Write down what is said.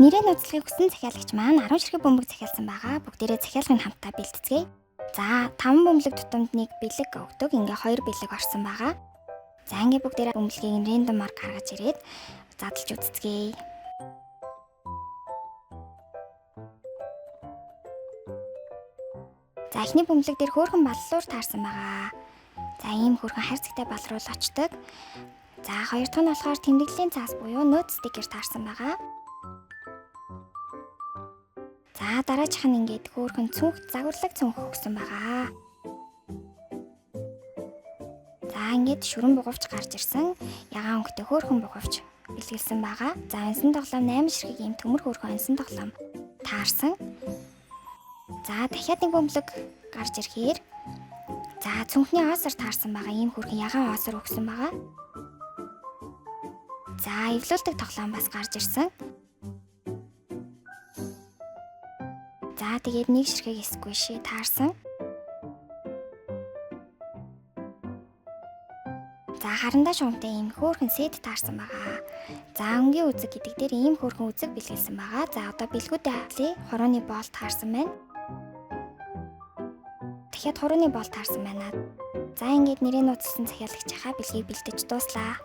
Нэрээ нууцлагыг хүссэн захиалагч маань 10 ширхэг бөмбөг захиалсан байгаа. Бүгдээрээ захиалгын хамтаа бэлтцгээе. За 5 бөмбөлөг тутамд нэг бэлэг өгдөг. Ингээ 2 бэлэг орсон байгаа. За ингээ бүгдээрээ бөмбөлгийг рэндомаар гаргаж ирээд задлж үзцгээе. За эхний бөмбөлөг дээр хөөрхөн баллуур таарсан байгаа. За ийм хөөрхөн хайрцагтай баллуур очдог. За хоёр дахь нь болохоор тэмдэглэлийн цаас буюу нөт стикер таарсан байгаа. За дараачих нь ингээд хөөрхөн цүнх загварлаг цүнх өгсөн байгаа. За ингээд шүрэн бугуйч гарч ирсэн. Ягаан өнгөтэй хөөрхөн бугуйч бэлгэлсэн байгаа. За онсон тоглоом 8 ширхэг ийм төмөр хөөрхөн онсон тоглоом таарсан. За дахиад нэг бөмбөлөг гарч ирэхээр за цүнхний оосор таарсан байгаа. Ийм хөөрхөн ягаан оосор өгсөн байгаа. За эвлүүлдэг тоглоом бас гарч ирсэн. За тэгээд нэг ширхэг сквиши таарсан. За харандаа шугамтай ийм хөөрхөн сет таарсан байгаа. За өнгийн үзэг гэдэг дээр ийм хөөрхөн үзэг бэлгэлсэн байгаа. За одоо бэлгүүдээ хорооны боол таарсан байна. Дахиад хорооны боол таарсан байна. За ингээд нэрээ нууцлсан захиалагчийнхаа бэлгийг бэлтэж дууслаа.